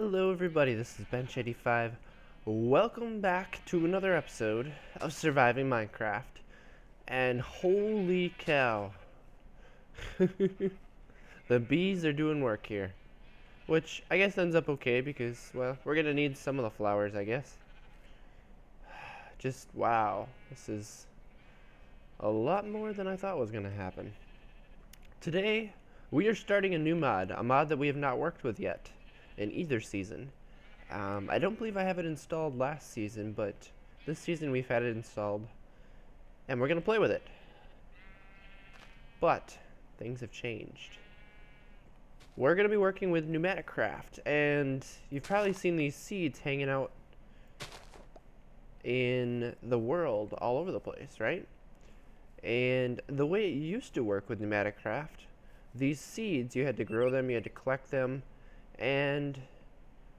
Hello everybody, this is Bench85. Welcome back to another episode of Surviving Minecraft. And holy cow. The bees are doing work here. Which I guess ends up okay because, well, we're gonna need some of the flowers, I guess. Just wow, this is a lot more than I thought was gonna happen. Today, we are starting a new mod, a mod that we have not worked with yet in either season. I don't believe I have it installed last season, but this season we've had it installed, and we're gonna play with it. But things have changed. We're gonna be working with PneumaticCraft, and you've probably seen these seeds hanging out in the world all over the place, right? And the way it used to work with PneumaticCraft, these seeds, you had to grow them, you had to collect them, and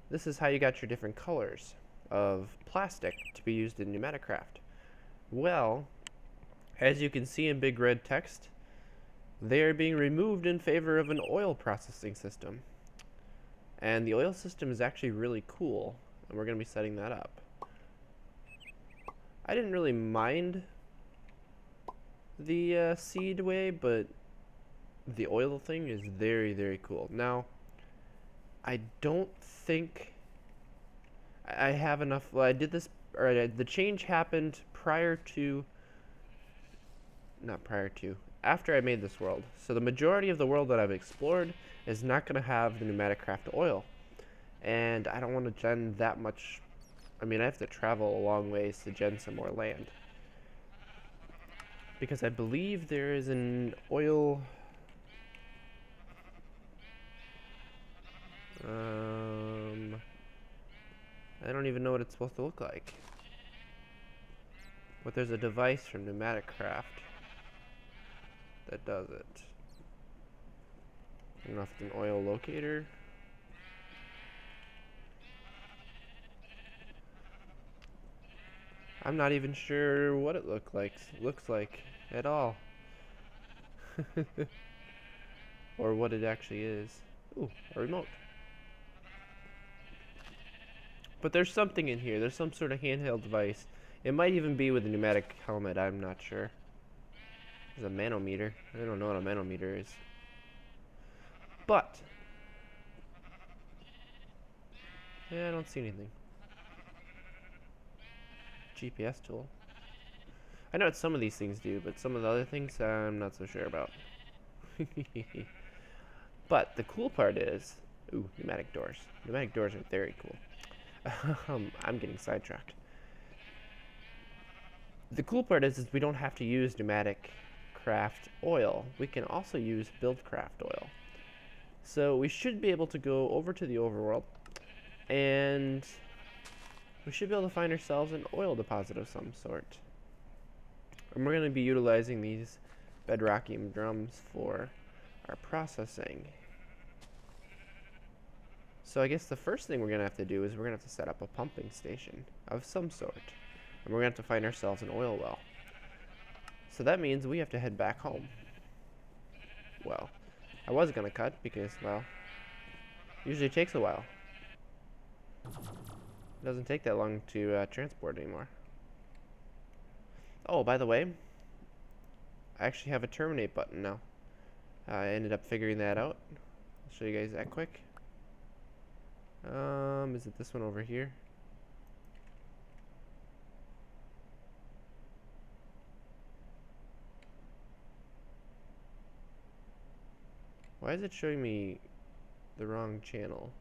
this is how you got your different colors of plastic to be used in PneumaticCraft. Well, as you can see in big red text, they are being removed in favor of an oil processing system. And the oil system is actually really cool, and we're going to be setting that up. I didn't really mind the seed way, but the oil thing is very, very cool. Now, I don't think I have enough. Well, I did this, or the change happened after I made this world. So the majority of the world that I've explored is not going to have the PneumaticCraft oil. And I don't want to gen that much. I mean, I have to travel a long ways to gen some more land. Because I believe there is an oil... I don't even know what it's supposed to look like. But there's a device from PneumaticCraft that does it. I don't know if it's an oil locator. I'm not even sure what it looks like at all. Or what it actually is. Ooh, a remote. But there's something in here. There's some sort of handheld device. It might even be with a pneumatic helmet. I'm not sure. There's a manometer. I don't know what a manometer is. But yeah, I don't see anything. GPS tool. I know what some of these things do, but some of the other things I'm not so sure about. But the cool part is, ooh, pneumatic doors. Pneumatic doors are very cool. I'm getting sidetracked. The cool part is we don't have to use PneumaticCraft oil. We can also use BuildCraft oil. So we should be able to go over to the overworld, and we should be able to find ourselves an oil deposit of some sort. And we're going to be utilizing these bedrockium drums for our processing. So I guess the first thing we're going to have to do is we're going to have to set up a pumping station of some sort. And we're going to have to find ourselves an oil well. So that means we have to head back home. Well, I was going to cut because, well, usually it takes a while. It doesn't take that long to transport anymore. Oh, by the way, I actually have a terminate button now. I ended up figuring that out. I'll show you guys that quick. Is it this one over here? Why is it showing me the wrong channel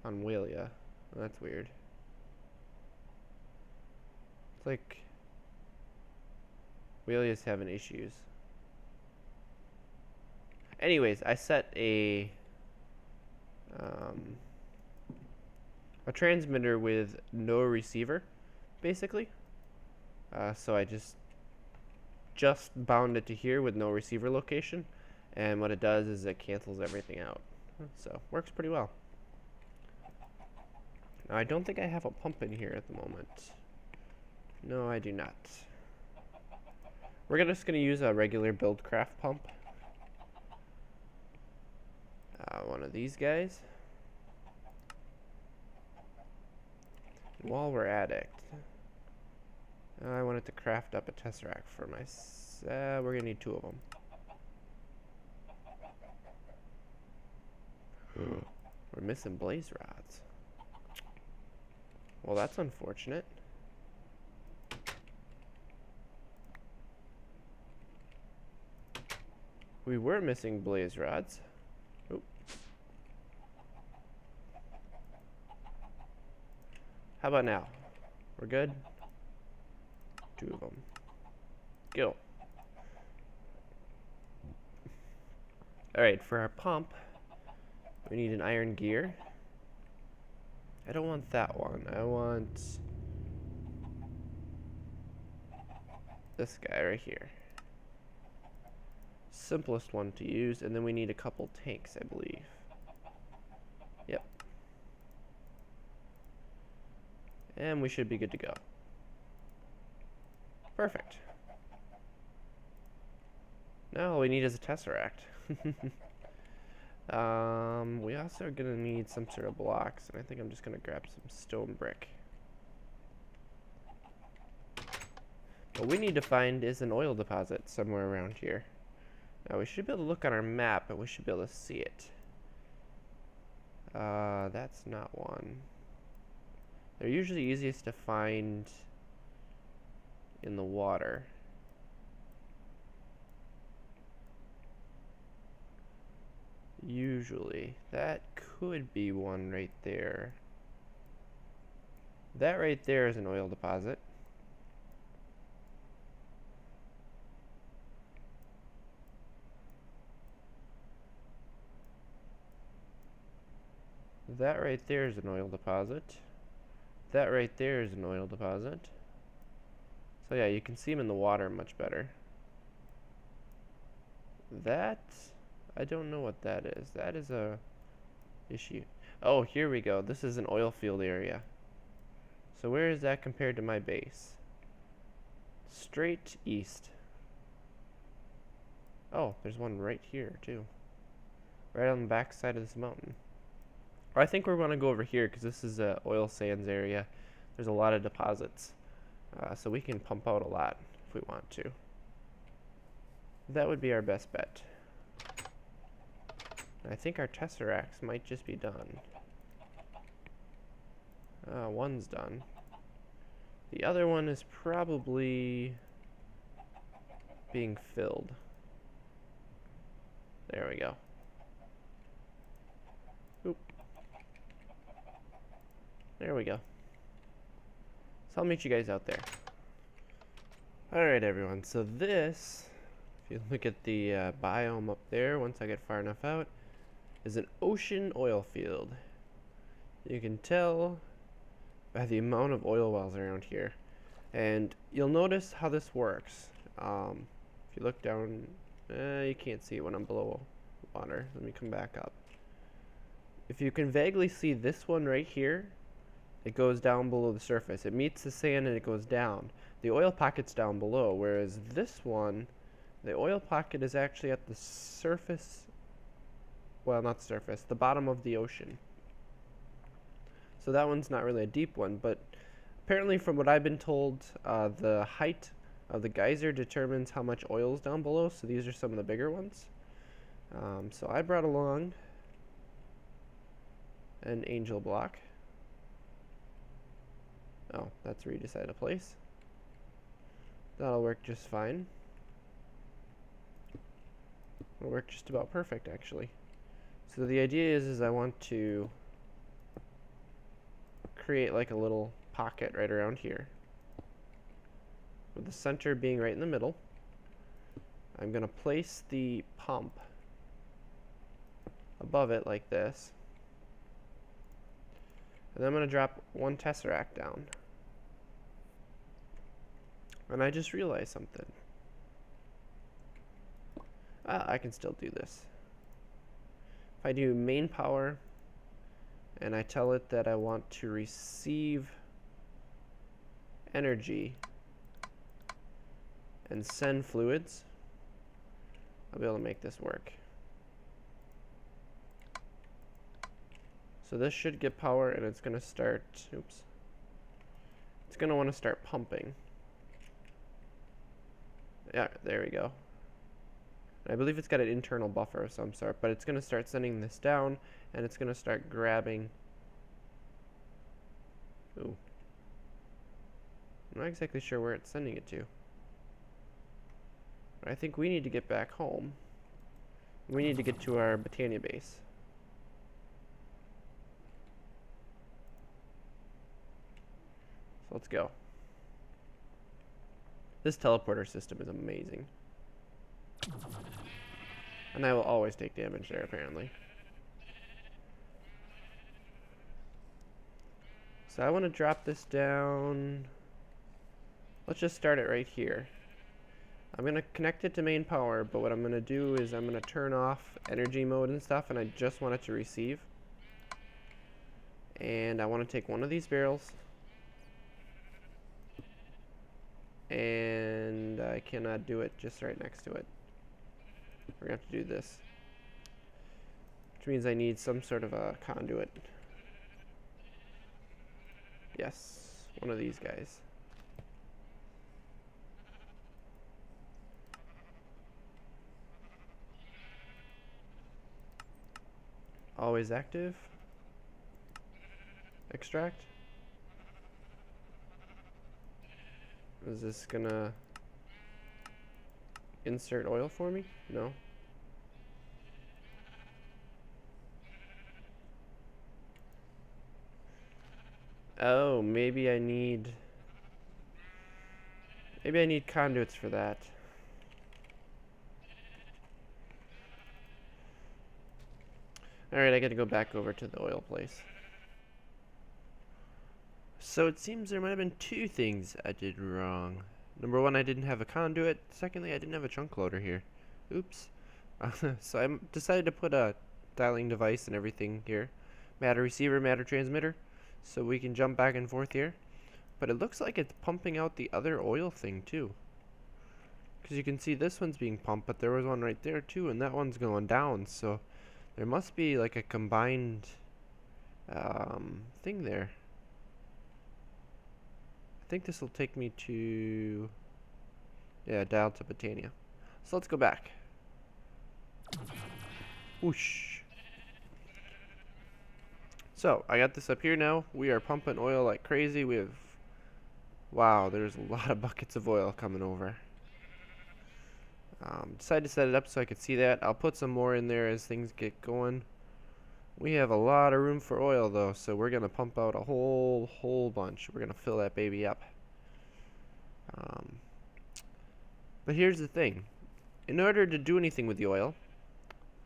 on Walia? Oh, that's weird. It's like Walia's having issues. Anyways, I set a transmitter with no receiver, basically. So I just bound it to here with no receiver location, and what it does is it cancels everything out. So works pretty well. Now I don't think I have a pump in here at the moment. No, I do not. We're just gonna use a regular BuildCraft pump. One of these guys. While we're at it, I wanted to craft up a tesseract for myself. We're gonna need 2 of them. We're missing blaze rods. Well, that's unfortunate. We were missing blaze rods. Oop. How about now? We're good? 2 of them. Go. Alright, for our pump, we need an iron gear. I don't want that one. I want this guy right here. Simplest one to use, and then we need a couple tanks, I believe. Yep. And we should be good to go. Perfect. Now all we need is a tesseract. We also are gonna need some sort of blocks, and I think I'm just gonna grab some stone brick. What we need to find is an oil deposit somewhere around here. Now we should be able to look on our map, but we should be able to see it. That's not one. They're usually easiest to find in the water. Usually. That could be one right there. That right there is an oil deposit. That right there is an oil deposit. That right there is an oil deposit. So yeah, you can see them in the water much better. That, I don't know what that is. That is a issue. Oh, here we go. This is an oil field area. So where is that compared to my base? Straight east. Oh, there's one right here too. Right on the back side of this mountain. Or I think we're going to go over here because this is a oil sands area. There's a lot of deposits. So we can pump out a lot if we want to. That would be our best bet. I think our tesseracts might just be done. One's done. The other one is probably being filled. There we go. Oop. There we go. So I'll meet you guys out there. Alright everyone, so this, if you look at the biome up there, once I get far enough out, is an ocean oil field. You can tell by the amount of oil wells around here. And you'll notice how this works. If you look down, you can't see it when I'm below water. Let me come back up. If you can vaguely see this one right here, it goes down below the surface. It meets the sand and it goes down. The oil pocket's down below, whereas this one, the oil pocket is actually at the surface. Well, not the surface, the bottom of the ocean. So that one's not really a deep one, but apparently from what I've been told, the height of the geyser determines how much oil is down below, so these are some of the bigger ones. So I brought along an angel block. Oh, that's where you decide to place. That'll work just fine. It'll work just about perfect, actually. So the idea is I want to create like a little pocket right around here, with the center being right in the middle. I'm going to place the pump above it like this, and then I'm going to drop one tesseract down. And I just realized something. I can still do this. If I do main power, and I tell it that I want to receive energy and send fluids, I'll be able to make this work. So this should get power, and it's going to start, oops, it's going to want to start pumping. Yeah, there we go. I believe it's got an internal buffer of some sort, but it's going to start sending this down, and it's going to start grabbing. Ooh. I'm not exactly sure where it's sending it to. But I think we need to get back home. We need to get to our Britannia base. So let's go. This teleporter system is amazing. And I will always take damage there, apparently. So I want to drop this down. Let's just start it right here. I'm going to connect it to main power, but what I'm going to do is I'm going to turn off energy mode and stuff, and I just want it to receive. And I want to take one of these barrels. And I cannot do it just right next to it. We're going to have to do this. Which means I need some sort of a conduit. Yes, one of these guys. Always active. Extract. Is this gonna insert oil for me? No. Oh, maybe I need conduits for that. Alright, I gotta go back over to the oil place. So it seems there might have been two things I did wrong. Number one, I didn't have a conduit. Secondly, I didn't have a chunk loader here. Oops. So I decided to put a dialing device and everything here. Matter receiver, matter transmitter. So we can jump back and forth here. But it looks like it's pumping out the other oil thing too. Because you can see this one's being pumped, but there was one right there too, and that one's going down. So there must be like a combined thing there. I think this will take me to, yeah, dial to Britannia. So let's go back. Whoosh. So I got this up here now. We are pumping oil like crazy. We have, wow, there's a lot of buckets of oil coming over. Decided to set it up so I could see that. I'll put some more in there as things get going. We have a lot of room for oil though, so we're gonna pump out a whole bunch. We're gonna fill that baby up. But here's the thing. In order to do anything with the oil,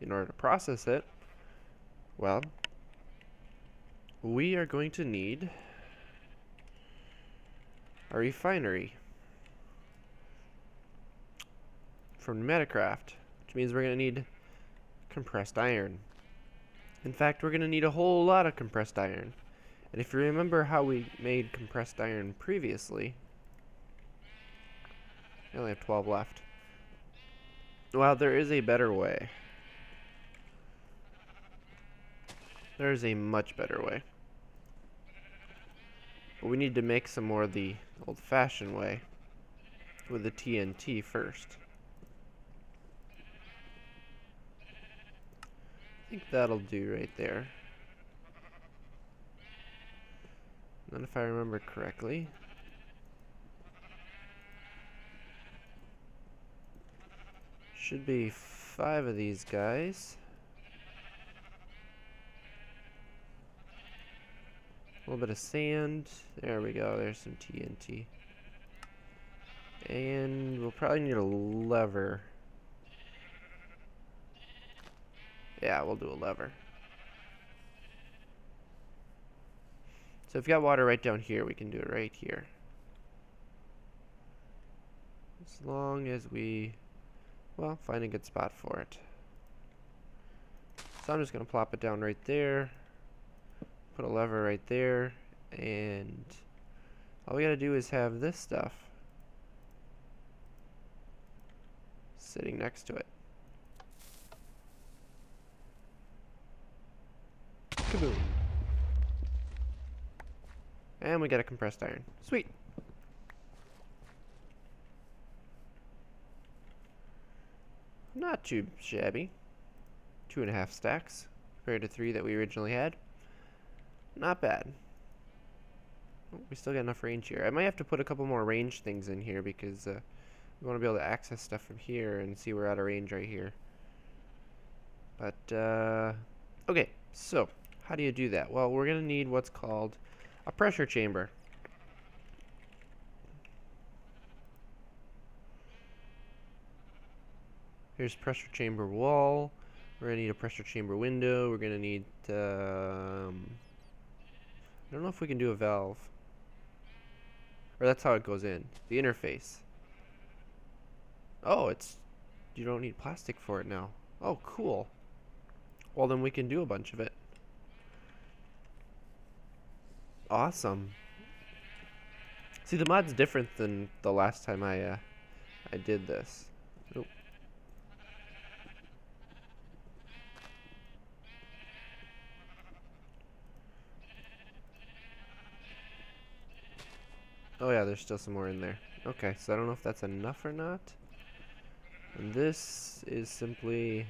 in order to process it, well, we are going to need a refinery from PneumaticCraft, which means we're going to need compressed iron. In fact, we're going to need a whole lot of compressed iron. And if you remember how we made compressed iron previously, I only have 12 left. Well, there is a better way. There is a much better way. But we need to make some more the old-fashioned way with the TNT first. I think that'll do right there. And then if I remember correctly, should be 5 of these guys. A little bit of sand. There we go. There's some TNT. And we'll probably need a lever. Yeah, we'll do a lever. So if you got water right down here, we can do it right here. As long as we, well, find a good spot for it. So I'm just going to plop it down right there. Put a lever right there. And all we got to do is have this stuff sitting next to it. Kaboom. And we got a compressed iron. Sweet. Not too shabby. 2.5 stacks compared to 3 that we originally had. Not bad. Oh, we still got enough range here. I might have to put a couple more range things in here because we want to be able to access stuff from here and see we're out of range right here. But, okay, so how do you do that? Well, we're going to need what's called a pressure chamber. Here's pressure chamber wall. We're going to need a pressure chamber window. We're going to need, I don't know if we can do a valve. Or that's how it goes in. The interface. Oh, you don't need plastic for it now. Oh, cool. Well, then we can do a bunch of it. Awesome. See, the mod's different than the last time I did this. Oop. Oh yeah, there's still some more in there. Okay, so I don't know if that's enough or not. And this is simply...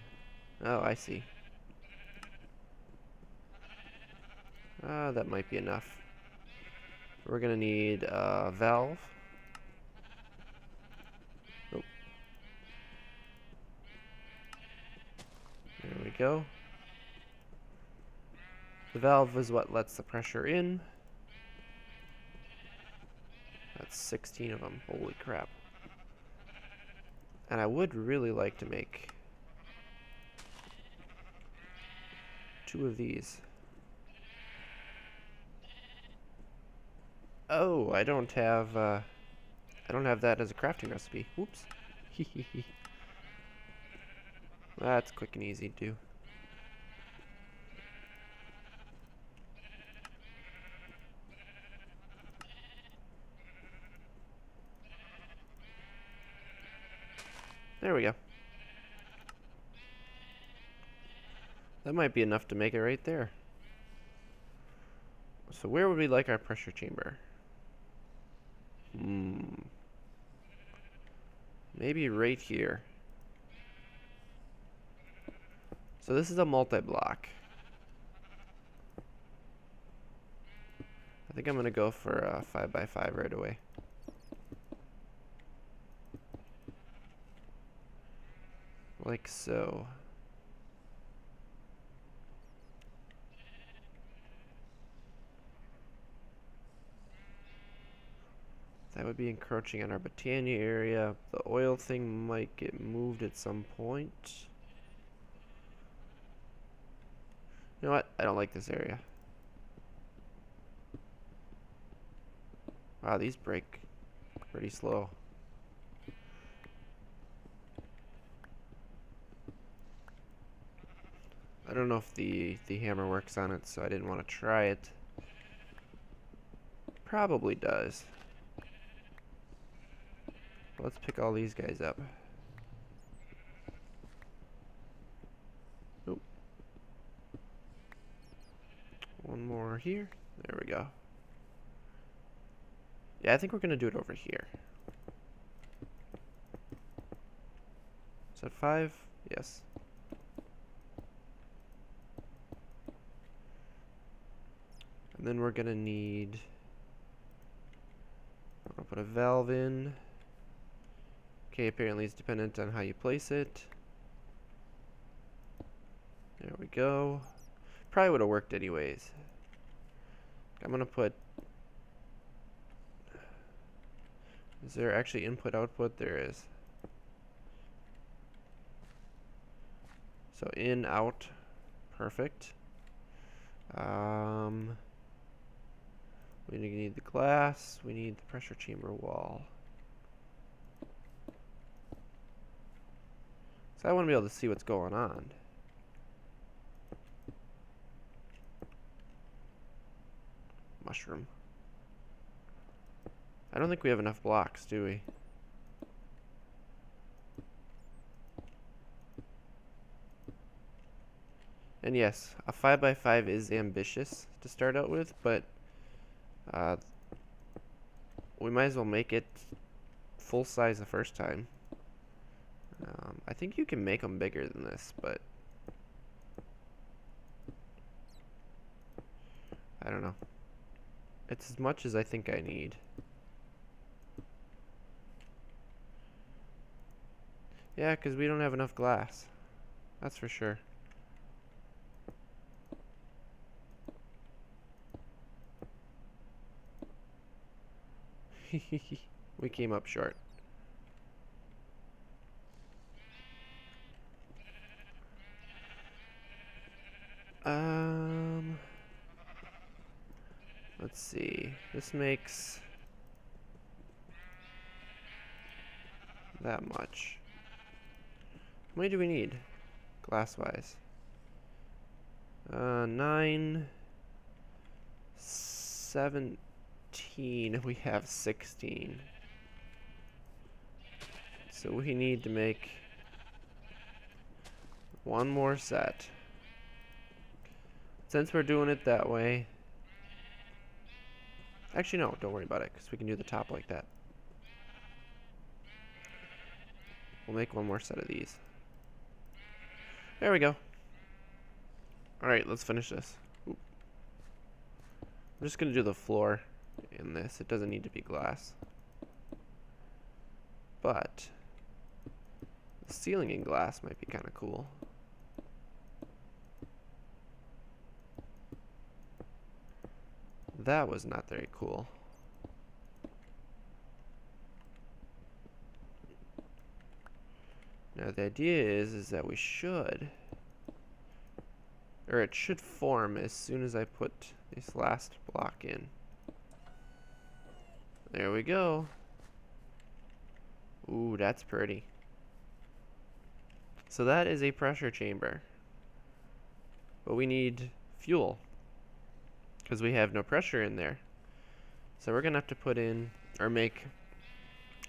Oh, I see. That might be enough. We're gonna need a valve. Oh. There we go. The valve is what lets the pressure in. That's 16 of them. Holy crap. And I would really like to make 2 of these. Oh, I don't have that as a crafting recipe. Whoops. That's quick and easy to do. There we go. That might be enough to make it right there. So where would we like our pressure chamber? Maybe right here. So this is a multi-block. I think I'm gonna go for a 5x5 right away. Like so. That would be encroaching on our Botania area. The oil thing might get moved at some point. You know what? I don't like this area. Wow, these break pretty slow. I don't know if the hammer works on it, so I didn't want to try it. Probably does. Let's pick all these guys up. Nope. One more here. There we go. Yeah, I think we're gonna do it over here. Is that 5? Yes. And then we're gonna need... I'm gonna put a valve in. Okay, apparently it's dependent on how you place it. There we go. Probably would have worked anyways. I'm gonna put... Is there actually input output? There is. So in, out. Perfect. We need the glass. We need the pressure chamber wall. So I want to be able to see what's going on. Mushroom. I don't think we have enough blocks, do we? And yes, a 5x5 is ambitious to start out with, but Uh, we might as well make it full size the first time. I think you can make them bigger than this, but I don't know. It's as much as I think I need. Yeah, because we don't have enough glass. That's for sure. We came up short. Let's see. This makes that much. How many do we need, glass-wise? 9, 17. We have 16. So we need to make one more set. Since we're doing it that way. Actually, no, don't worry about it, because we can do the top like that. We'll make one more set of these. There we go. Alright, let's finish this. Oop. I'm just going to do the floor in this. It doesn't need to be glass. But the ceiling in glass might be kind of cool. That was not very cool. Now the idea is that we should, or it should form as soon as I put this last block in. There we go. Ooh, that's pretty. So that is a pressure chamber. But we need fuel, because we have no pressure in there. So we're going to have to put in, or make,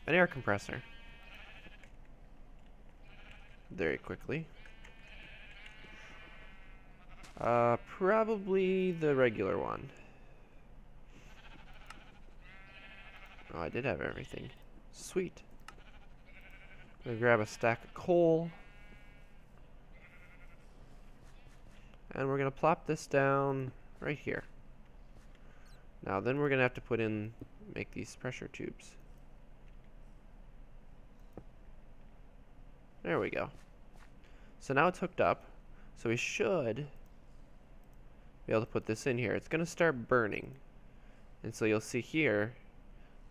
an air compressor. Very quickly. Probably the regular one. Oh, I did have everything. Sweet. I'm going to grab a stack of coal. And we're going to plop this down right here. Now then we're going to have to put in, make these pressure tubes. There we go. So now it's hooked up. So we should be able to put this in here. It's going to start burning. And so you'll see here,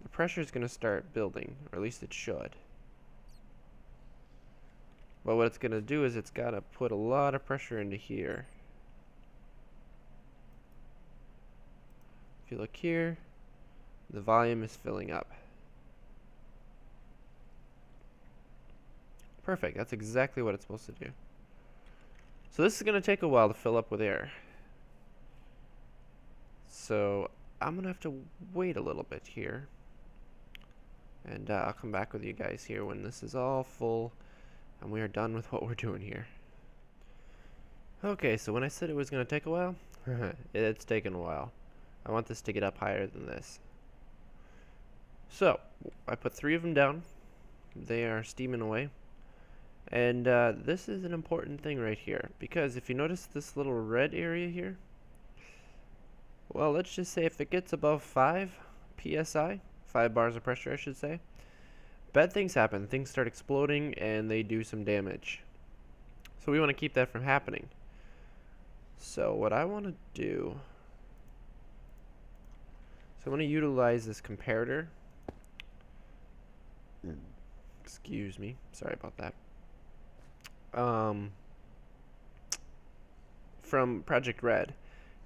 the pressure is going to start building, or at least it should. But what it's going to do is it's got to put a lot of pressure into here. If you look here, the volume is filling up. Perfect, that's exactly what it's supposed to do. So this is going to take a while to fill up with air. So I'm going to have to wait a little bit here. And I'll come back with you guys here when this is all full and we are done with what we're doing here. Okay, so when I said it was going to take a while, it's taken a while. I want this to get up higher than this. So I put 3 of them down. They are steaming away. And this is an important thing right here, because if you notice this little red area here, well, let's just say if it gets above 5 psi, 5 bars of pressure I should say, bad things happen. Things start exploding and they do some damage. So we want to keep that from happening. So what I want to do, so I want to utilize this comparator. Excuse me, sorry about that. From Project Red.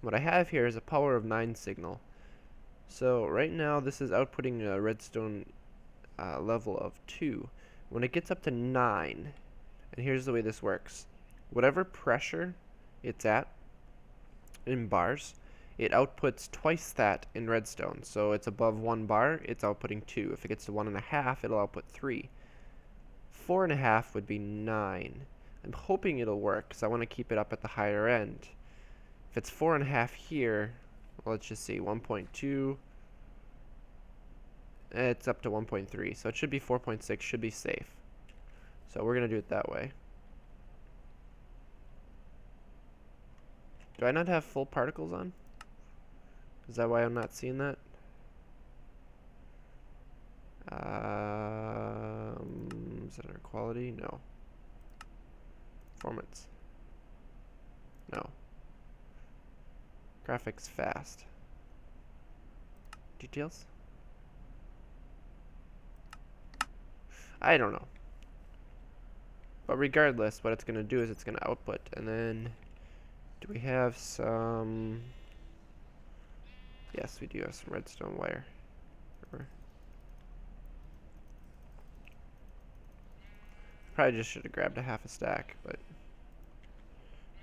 What I have here is a power of 9 signal. So right now this is outputting a redstone level of 2. When it gets up to 9, and here's the way this works. Whatever pressure it's at in bars, it outputs twice that in redstone. So it's above 1 bar, it's outputting 2. If it gets to 1.5, it'll output 3. 4.5 would be 9. I'm hoping it'll work because I want to keep it up at the higher end. If it's 4.5 here, well, let's just see, 1.2, It's up to 1.3, so it should be 4.6, should be safe. So we're going to do it that way. Do I not have full particles on? Is that why I'm not seeing that? Is that our quality? No. Performance. No. Graphics fast. Details? I don't know. But regardless, what it's going to do is it's going to output. And then, do we have some... Yes, we do have some redstone wire. Probably just should have grabbed a half a stack, but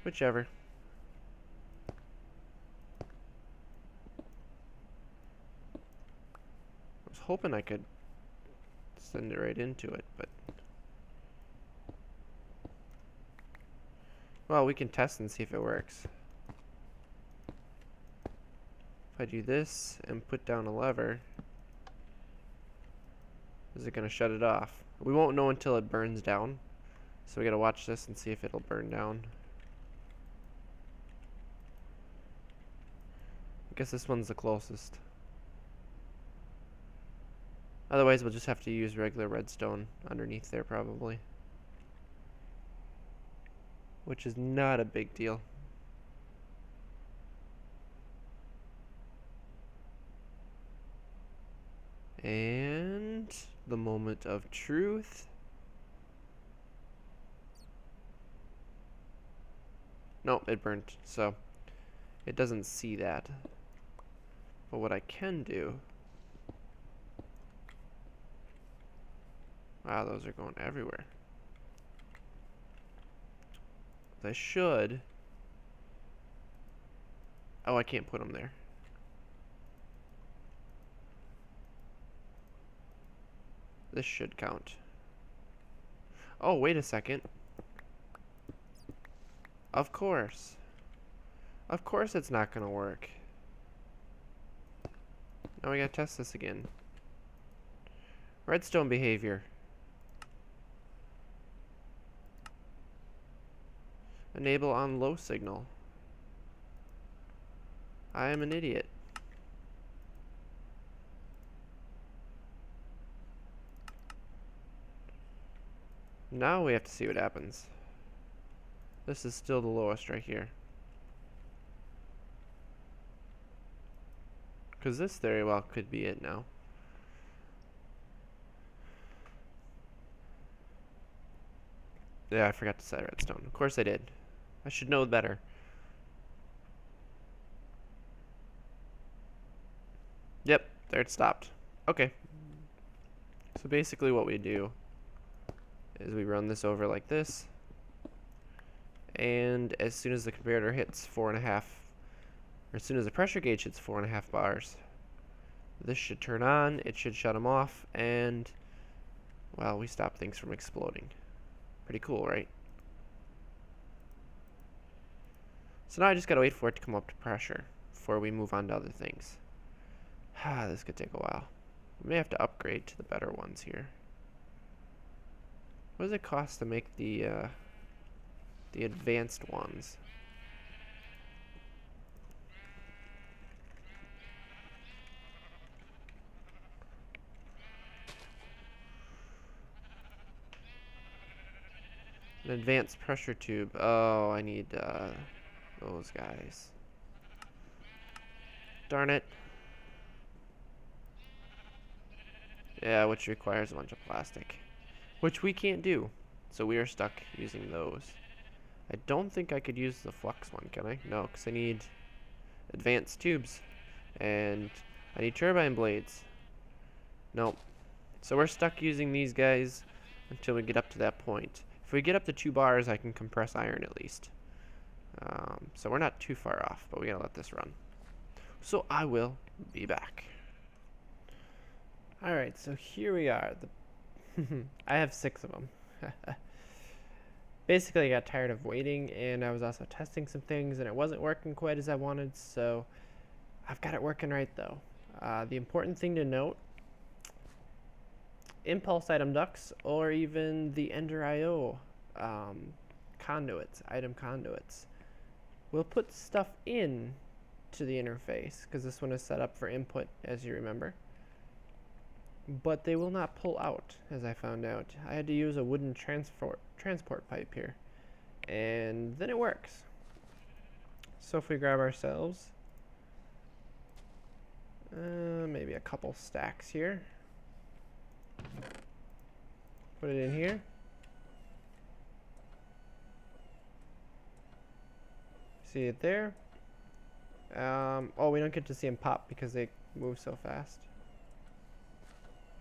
whichever. I was hoping I could send it right into it, but well, we can test and see if it works. If I do this and put down a lever, is it going to shut it off? We won't know until it burns down, so we got to watch this and see if it'll burn down. I guess this one's the closest. Otherwise, we'll just have to use regular redstone underneath there probably, which is not a big deal. And the moment of truth. Nope, it burnt, so it doesn't see that. But what I can do... Wow, those are going everywhere. I should... Oh, I can't put them there. This should count. Oh, wait a second. Of course. Of course it's not gonna work. Now we gotta test this again. Redstone behavior. Enable on low signal. I am an idiot. Now we have to see what happens. This is still the lowest right here. Because this very well could be it now. Yeah, I forgot to set redstone. Of course I did. I should know better. Yep, there it stopped. Okay. So basically what we do is we run this over like this, and as soon as the converter hits 4.5, or as soon as the pressure gauge hits 4.5 bars, this should turn on, it should shut them off, and well, we stop things from exploding. Pretty cool, right? So now I just gotta wait for it to come up to pressure before we move on to other things. This could take a while. We may have to upgrade to the better ones here. What does it cost to make the advanced ones? An advanced pressure tube. Oh, I need those guys. Darn it. Yeah, which requires a bunch of plastic, which we can't do, so we are stuck using those. I don't think I could use the flux one, can I? No, because I need advanced tubes, and I need turbine blades. Nope. So we're stuck using these guys until we get up to that point. If we get up to 2 bars, I can compress iron at least. So we're not too far off, but we gotta let this run. So I will be back. Alright, so here we are. I have 6 of them. Basically, I got tired of waiting, and I was also testing some things, and it wasn't working quite as I wanted, so I've got it working right, though. The important thing to note impulse item ducts, or even the Ender IO conduits, item conduits. We'll put stuff in to the interface, because this one is set up for input, as you remember. But they will not pull out, as I found out. I had to use a wooden transport pipe here, and then it works. So if we grab ourselves maybe a couple stacks here, put it in here. See it there? Oh, we don't get to see them pop because they move so fast.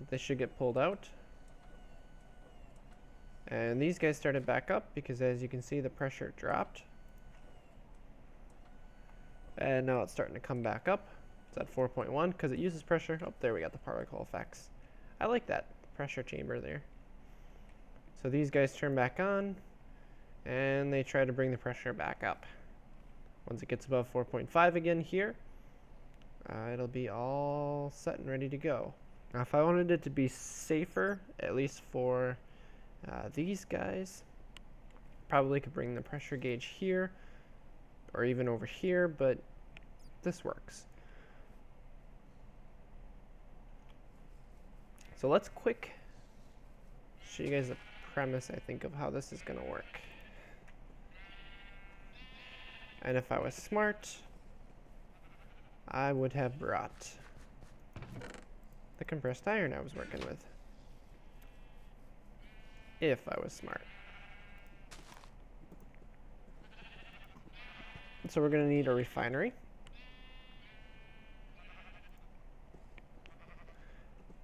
They should get pulled out. And these guys started back up because, as you can see, the pressure dropped. And now it's starting to come back up. It's at 4.1 because it uses pressure. Oh, there we got the particle effects. I like that pressure chamber there. So these guys turn back on, and they try to bring the pressure back up. Once it gets above 4.5 again here, it'll be all set and ready to go. Now, if I wanted it to be safer, at least for these guys, probably could bring the pressure gauge here, or even over here, but this works. So let's quick show you guys the premise, I think, of how this is going to work. And if I was smart, I would have brought the compressed iron I was working with. If I was smart. So we're going to need a refinery.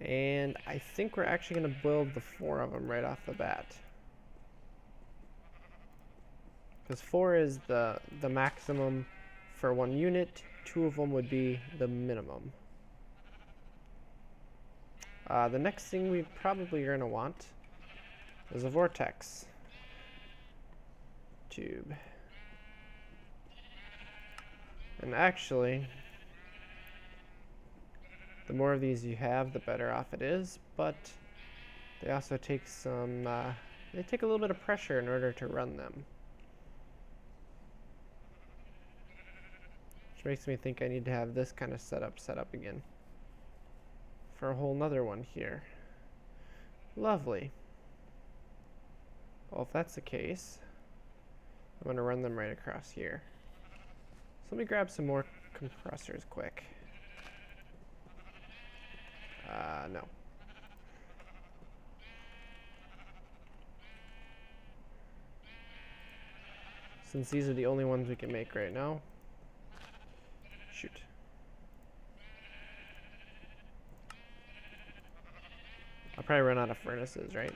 And I think we're actually going to build the 4 of them right off the bat. Because 4 is the maximum for 1 unit. 2 of them would be the minimum. The next thing we probably are going to want is a vortex tube. And actually, the more of these you have, the better off it is, but they also take some, they take a little bit of pressure in order to run them. Which makes me think I need to have this kind of setup set up again for a whole nother one here. Lovely. Well, if that's the case, I'm going to run them right across here. So let me grab some more compressors quick. No. Since these are the only ones we can make right now. Shoot. I'll probably run out of furnaces, right?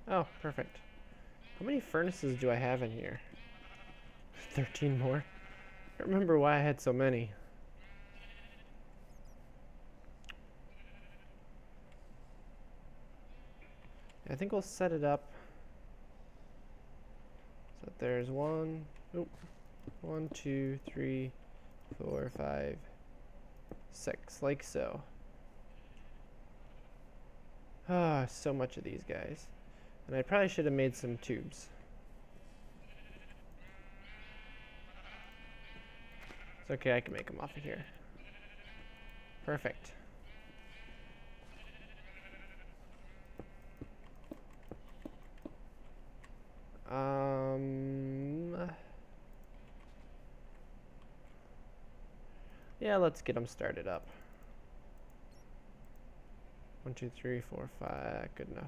Oh, perfect. How many furnaces do I have in here? 13 more? I don't remember why I had so many. I think we'll set it up so that there's 1, 2, 3, 4, 5, 6, like so. Ah, so much of these guys. And I probably should have made some tubes. It's okay, I can make them off of here. Perfect. Yeah, let's get them started up. 1, 2, 3, 4, 5. Good enough.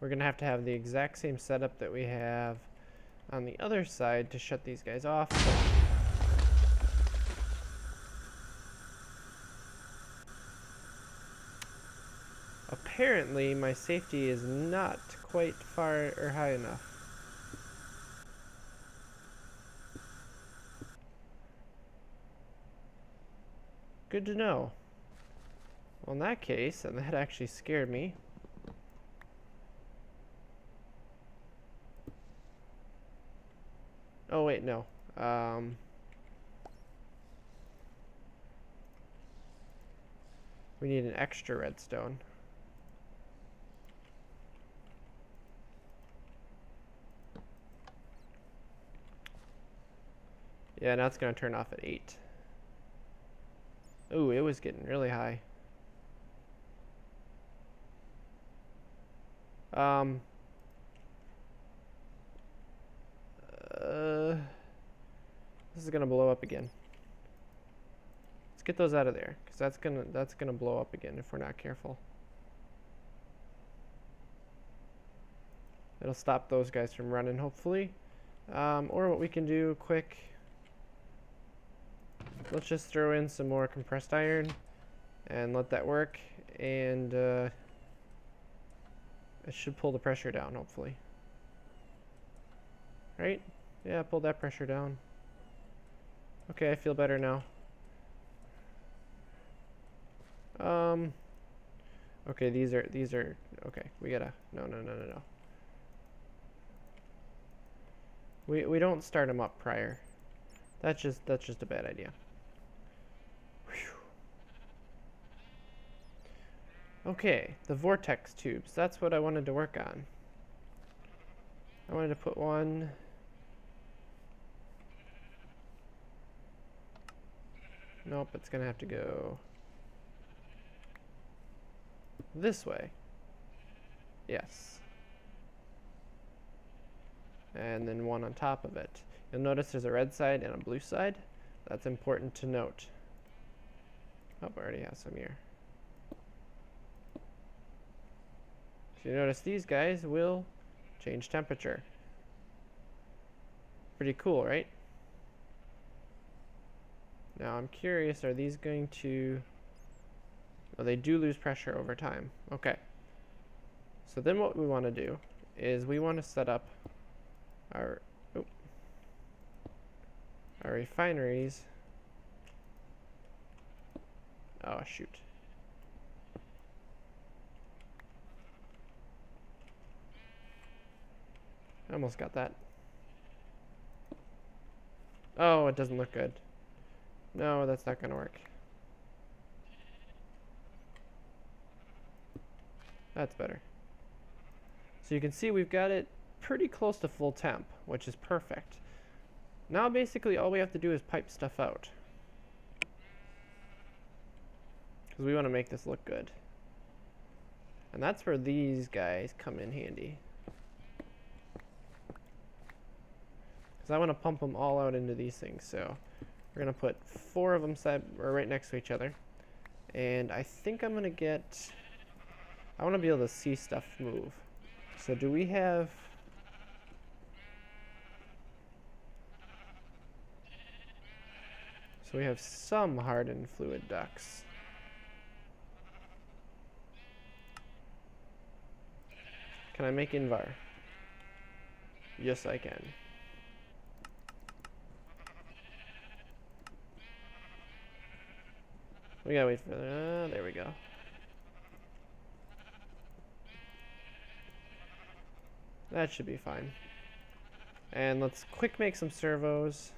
We're going to have the exact same setup that we have on the other side to shut these guys off. Apparently, my safety is not quite far or high enough. Good to know. Well, in that case, and that actually scared me. Oh, wait, no. We need an extra redstone. Yeah, now it's going to turn off at 8. Ooh, it was getting really high. This is gonna blow up again. Let's get those out of there, because that's gonna blow up again if we're not careful. It'll stop those guys from running, hopefully. Or what we can do quick, let's just throw in some more compressed iron and let that work, and it should pull the pressure down, hopefully. Right? Yeah, pull that pressure down. Okay, I feel better now. Okay, these are okay. We gotta no. We don't start them up prior. That's just a bad idea. Whew. Okay, the vortex tubes. That's what I wanted to work on. I wanted to put one. Nope, it's gonna have to go this way. Yes. And then one on top of it. You'll notice there's a red side and a blue side. That's important to note. Oh, I already have some here. So you notice these guys will change temperature. Pretty cool, right? Now I'm curious, are these going to... Oh, they do lose pressure over time. Okay. So then what we want to do is we want to set up our refineries. Oh, shoot. I almost got that. Oh, it doesn't look good. No, that's not going to work. That's better. So you can see we've got it pretty close to full temp, which is perfect. Now basically all we have to do is pipe stuff out, because we want to make this look good. And that's where these guys come in handy, because I want to pump them all out into these things. So we're going to put 4 of them right next to each other. And I think I'm going to get... I want to be able to see stuff move. So do we have... So we have some hardened fluid ducts. Can I make Invar? Yes, I can. We gotta wait for there we go. That should be fine. And let's quick make some servos.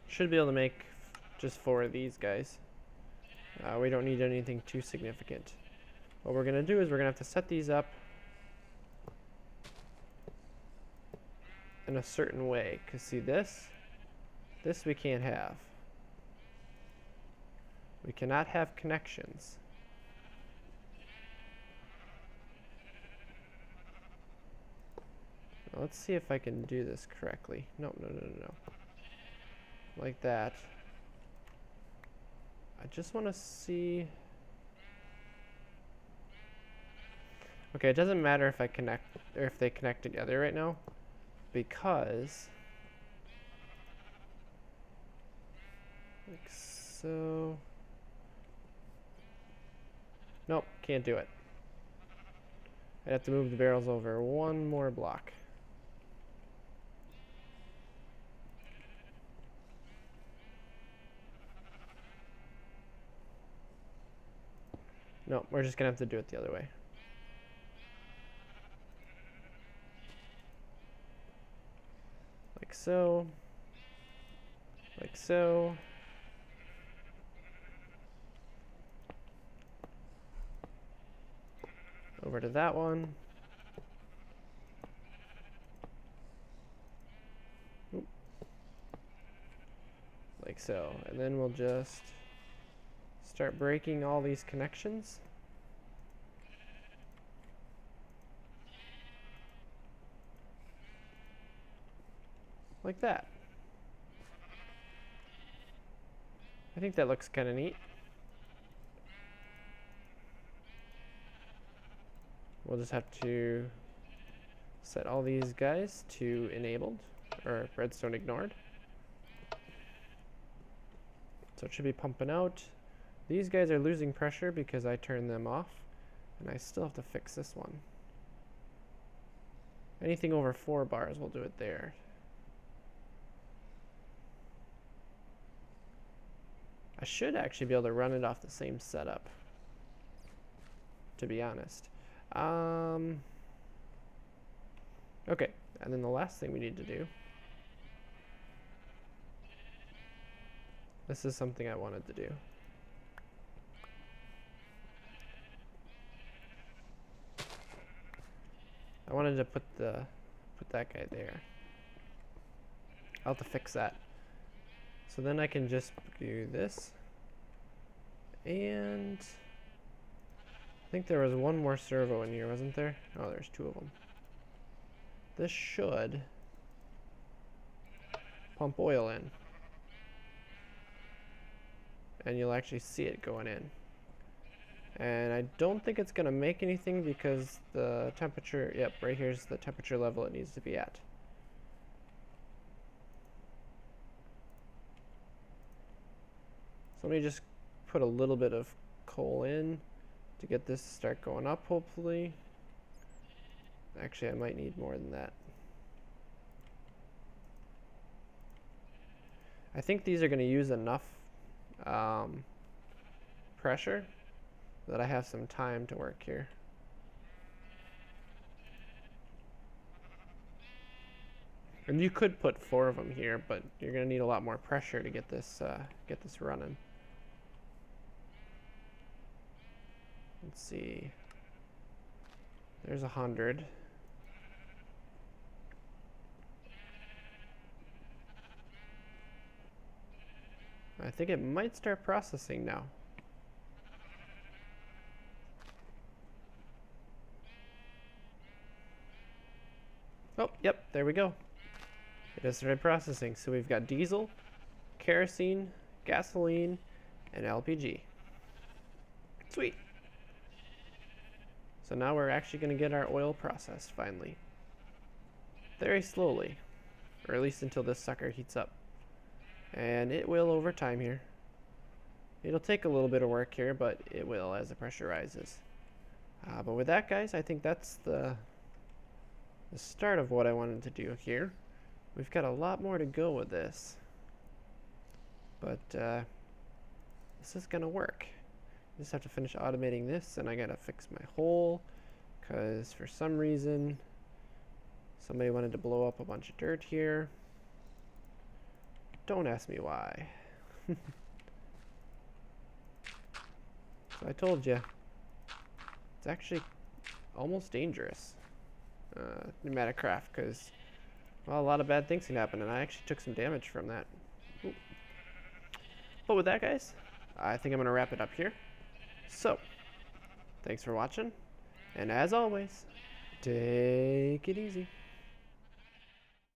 Should be able to make just 4 of these guys. We don't need anything too significant. What we're gonna do is we're gonna have to set these up in a certain way. Cause see this we can't have. We cannot have connections. Now let's see if I can do this correctly. No. Like that. I just want to see. Okay, it doesn't matter if I connect or if they connect together right now, because like so. Nope, can't do it. I have to move the barrels over 1 more block. No, we're just gonna have to do it the other way. Like so. Like so. over to that one. Oop. Like so. And then we'll just start breaking all these connections. Like that. I think that looks kind of neat. We'll just have to set all these guys to enabled, or redstone ignored. So it should be pumping out. These guys are losing pressure because I turned them off, and I still have to fix this one. Anything over 4 bars, we'll do it there. I should actually be able to run it off the same setup, to be honest. Okay, and then the last thing we need to do, this is something I wanted to do. I wanted to put that guy there. I'll have to fix that. So then I can just do this. And I think there was one more servo in here, wasn't there? Oh, there's 2 of them. This should pump oil in. And you'll actually see it going in. And I don't think it's going to make anything because the temperature, yep, right here's the temperature level it needs to be at. So let me just put a little bit of coal in to get this to start going up, hopefully. Actually, I might need more than that. I think these are going to use enough pressure that I have some time to work here. And you could put 4 of them here, but you're going to need a lot more pressure to get this running. Let's see. There's 100. I think it might start processing now. Oh, yep, there we go. It has started processing. So we've got diesel, kerosene, gasoline, and LPG. Sweet. So now we're actually going to get our oil processed finally. Very slowly, or at least until this sucker heats up. And it will over time here. It'll take a little bit of work here, but it will as the pressure rises. But with that, guys, I think that's the start of what I wanted to do here. We've got a lot more to go with this. But this is going to work. Just have to finish automating this, and I gotta fix my hole because for some reason somebody wanted to blow up a bunch of dirt here. Don't ask me why. So I told you, it's actually almost dangerous, PneumaticCraft, because well, a lot of bad things can happen, and I actually took some damage from that. Ooh. But with that, guys, I think I'm gonna wrap it up here. So, thanks for watching, and as always, take it easy.